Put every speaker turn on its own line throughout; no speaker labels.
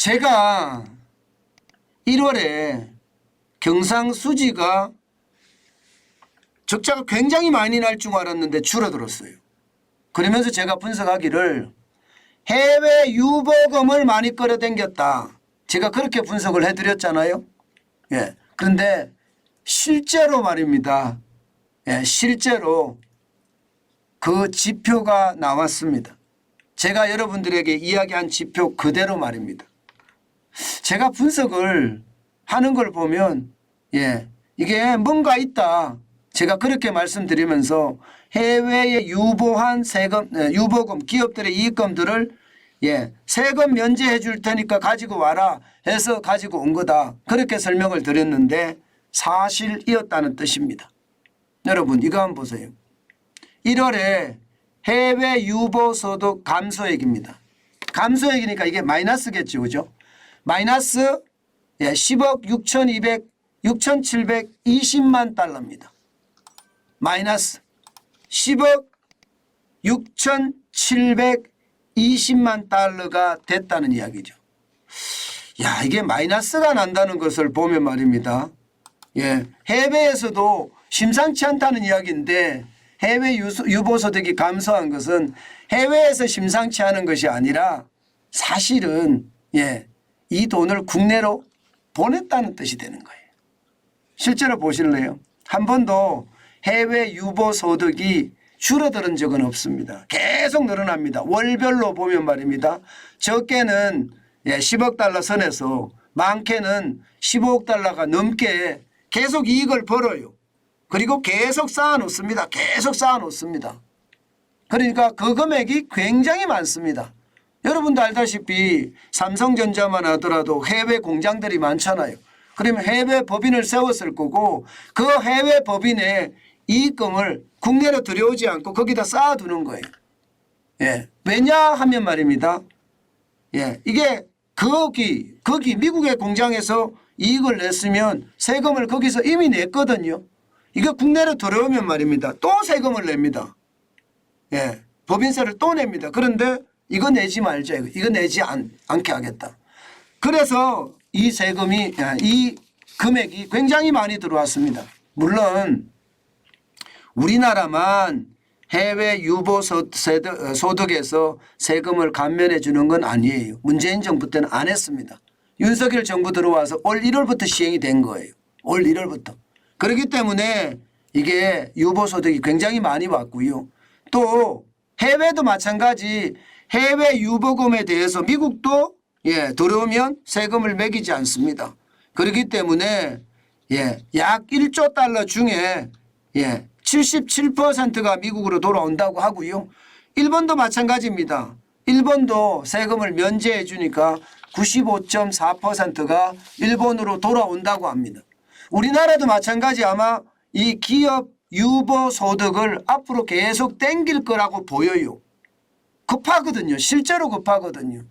제가 1월에 경상수지가 적자가 굉장히 많이 날 줄 알았는데 줄어들었어요. 그러면서 제가 분석하기를 해외 유보금을 많이 끌어당겼다. 제가 그렇게 분석을 해드렸잖아요. 예. 그런데 실제로 말입니다. 예, 실제로 그 지표가 나왔습니다. 제가 여러분들에게 이야기한 지표 그대로 말입니다. 제가 분석을 하는 걸 보면 예, 이게 뭔가 있다. 제가 그렇게 말씀드리면서 해외에 유보한 세금, 유보금, 기업들의 이익금들을 예, 세금 면제해 줄 테니까 가지고 와라 해서 가지고 온 거다. 그렇게 설명을 드렸는데 사실이었다는 뜻입니다. 여러분 이거 한번 보세요. 1월에 해외 유보소득 감소액입니다. 감소액이니까 이게 마이너스겠죠. 그죠? 마이너스 10억 6,720만 달러입니다. 마이너스 10억 6,720만 달러가 됐다는 이야기죠. 야, 이게 마이너스가 난다는 것을 보면 말입니다. 예, 해외에서도 심상치 않다는 이야기인데 해외 유보소득이 감소한 것은 해외에서 심상치 않은 것이 아니라 사실은 예, 이 돈을 국내로 보냈다는 뜻이 되는 거예요. 실제로 보실래요? 한 번도 해외 유보소득이 줄어드는 적은 없습니다. 계속 늘어납니다. 월별로 보면 말입니다. 적게는 10억 달러 선에서 많게는 15억 달러가 넘게 계속 이익을 벌어요. 그리고 계속 쌓아놓습니다. 계속 쌓아놓습니다. 그러니까 그 금액이 굉장히 많습니다. 여러분도 알다시피 삼성전자만 하더라도 해외 공장들이 많잖아요. 그러면 해외 법인을 세웠을 거고 그 해외 법인의 이익금을 국내로 들여오지 않고 거기다 쌓아두는 거예요. 예. 왜냐하면 말입니다. 예. 이게 거기 미국의 공장에서 이익을 냈으면 세금을 거기서 이미 냈거든요. 이거 국내로 들어오면 말입니다. 또 세금을 냅니다. 예. 법인세를 또 냅니다. 그런데 이거 내지 말자. 이거 내지 않게 하겠다. 그래서 이 세금이 이 금액이 굉장히 많이 들어왔습니다. 물론 우리나라만 해외 유보소득에서 세금을 감면해 주는 건 아니에요. 문재인 정부 때는 안 했습니다. 윤석열 정부 들어와서 올 1월부터 시행이 된 거예요. 올 1월부터. 그렇기 때문에 이게 유보소득이 굉장히 많이 왔고요. 또 해외도 마찬가지 해외 유보금에 대해서 미국도 들어오면 세금을 매기지 않습니다. 그렇기 때문에 약 1조 달러 중에 77%가 미국으로 돌아온다고 하고요. 일본도 마찬가지입니다. 일본도 세금을 면제해 주니까 95.4%가 일본으로 돌아온다고 합니다. 우리나라도 마찬가지 아마 이 기업 유보 소득을 앞으로 계속 땡길 거라고 보여요. 급하거든요. 실제로 급하거든요.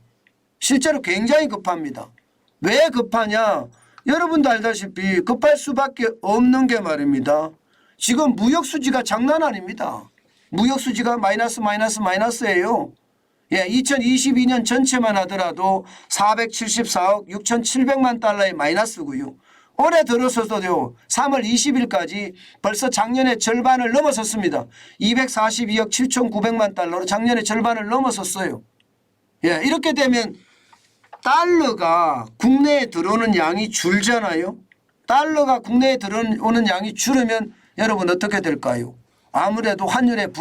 실제로 굉장히 급합니다. 왜 급하냐? 여러분도 알다시피 급할 수밖에 없는 게 말입니다. 지금 무역수지가 장난 아닙니다. 무역수지가 마이너스예요. 2022년 전체만 하더라도 474억 6,700만 달러의 마이너스고요. 올해 들어서도요. 3월 20일까지 벌써 작년의 절반을 넘어섰습니다. 242억 7,900만 달러로 작년의 절반을 넘어섰어요. 이렇게 되면 달러가 국내에 들어오는 양이 줄잖아요. 달러가 국내에 들어오는 양이 줄으면 여러분 어떻게 될까요? 아무래도 환율의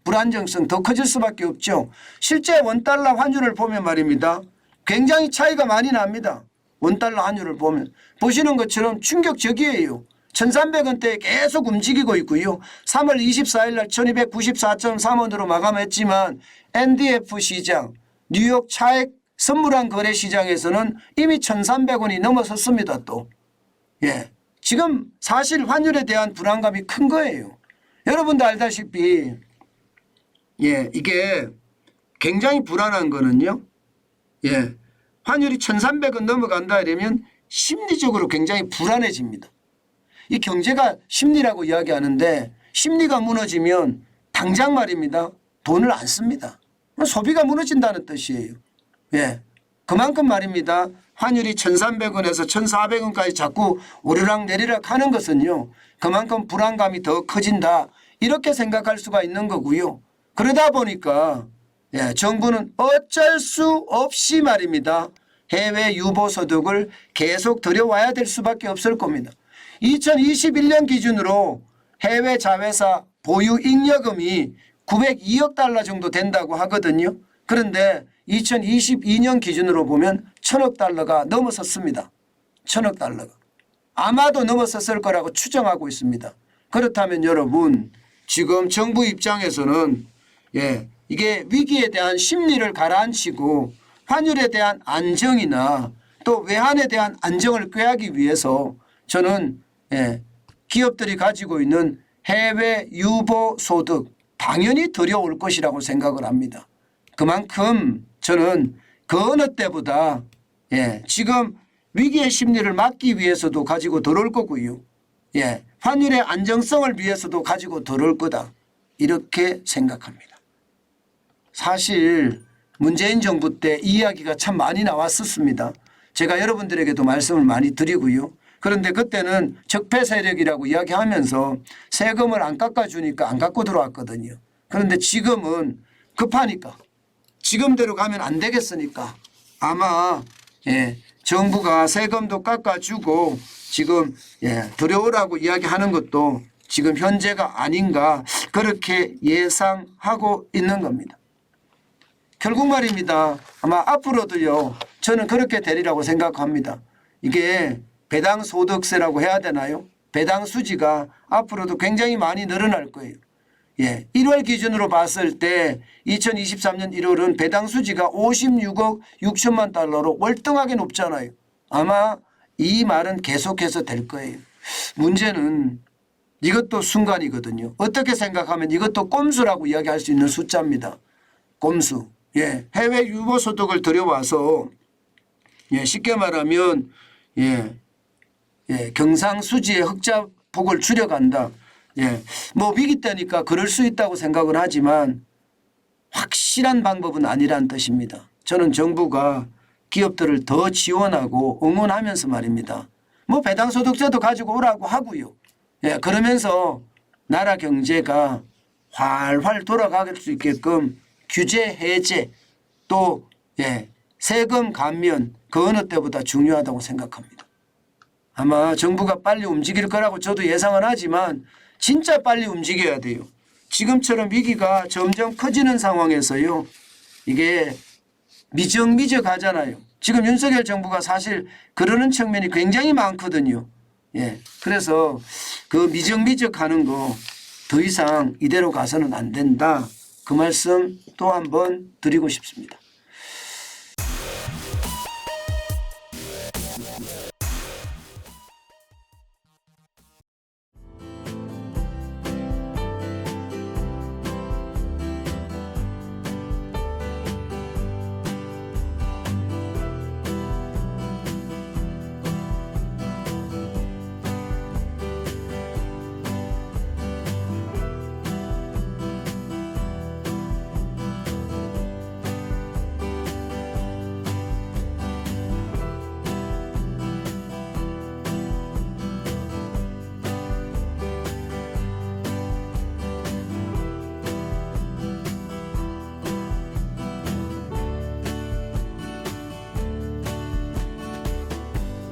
불안정성 더 커질 수밖에 없죠. 실제 원달러 환율을 보면 말입니다. 굉장히 차이가 많이 납니다. 원달러 환율을 보면. 보시는 것처럼 충격적이에요. 1,300원대에 계속 움직이고 있고요. 3월 24일 날 1294.3원으로 마감했지만 NDF 시장, 뉴욕 차액 선물한 거래 시장에서는 이미 1,300원이 넘어섰습니다. 또. 지금 사실 환율에 대한 불안감이 큰 거예요. 여러분도 알다시피 이게 굉장히 불안한 거는요. 환율이 1,300원 넘어간다 이러면 심리적으로 굉장히 불안해집니다. 이 경제가 심리라고 이야기하는데 심리가 무너지면 당장 말입니다. 돈을 안 씁니다. 소비가 무너진다는 뜻이에요. 그만큼 말입니다. 환율이 1,300원에서 1,400원까지 자꾸 오르락 내리락 하는 것은요. 그만큼 불안감이 더 커진다. 이렇게 생각할 수가 있는 거고요. 그러다 보니까 정부는 어쩔 수 없이 말입니다. 해외 유보 소득을 계속 들여와야 될 수밖에 없을 겁니다. 2021년 기준으로 해외 자회사 보유 잉여금이 902억 달러 정도 된다고 하거든요. 그런데 2022년 기준으로 보면 1,000억 달러가 넘어섰습니다. 1,000억 달러가. 아마도 넘어섰을 거라고 추정하고 있습니다. 그렇다면 여러분 지금 정부 입장에서는 이게 위기에 대한 심리를 가라앉히고 환율에 대한 안정이나 또 외환에 대한 안정을 꾀하기 위해서 저는 기업들이 가지고 있는 해외 유보 소득 당연히 들여올 것이라고 생각을 합니다. 그만큼 저는 그 어느 때보다 지금 위기의 심리를 막기 위해서도 가지고 들어올 거고요. 환율의 안정성을 위해서도 가지고 들어올 거다. 이렇게 생각합니다. 사실 문재인 정부 때 이야기가 참 많이 나왔었습니다. 제가 여러분들에게도 말씀을 많이 드리고요. 그런데 그때는 적폐 세력이라고 이야기하면서 세금을 안 깎아주니까 안 갖고 들어왔거든요. 그런데 지금은 급하니까 지금대로 가면 안 되겠으니까 아마 정부가 세금도 깎아주고 지금 들여오라고 이야기하는 것도 지금 현재가 아닌가 그렇게 예상하고 있는 겁니다. 결국 말입니다. 아마 앞으로도요. 저는 그렇게 되리라고 생각합니다. 이게 배당 소득세라고 해야 되나요? 배당 수지가 앞으로도 굉장히 많이 늘어날 거예요. 1월 기준으로 봤을 때 2023년 1월은 배당 수지가 56억 6천만 달러로 월등하게 높잖아요. 아마 이 말은 계속해서 될 거예요. 문제는 이것도 순간이거든요. 어떻게 생각하면 이것도 꼼수라고 이야기할 수 있는 숫자입니다. 꼼수. 해외 유보 소득을 들여와서 쉽게 말하면 경상수지의 흑자폭을 줄여간다. 뭐 위기 때니까 그럴 수 있다고 생각을 하지만 확실한 방법은 아니란 뜻입니다. 저는 정부가 기업들을 더 지원하고 응원하면서 말입니다. 뭐 배당소득세도 가지고 오라고 하고요. 그러면서 나라 경제가 활활 돌아갈 수 있게끔 규제 해제 또 세금 감면 그 어느 때보다 중요하다고 생각합니다. 아마 정부가 빨리 움직일 거라고 저도 예상은 하지만 진짜 빨리 움직여야 돼요. 지금처럼 위기가 점점 커지는 상황에서요. 이게 미적미적하잖아요. 지금 윤석열 정부가 사실 그러는 측면이 굉장히 많거든요. 그래서 그 미적미적하는 거 더 이상 이대로 가서는 안 된다. 그 말씀 또 한 번 드리고 싶습니다.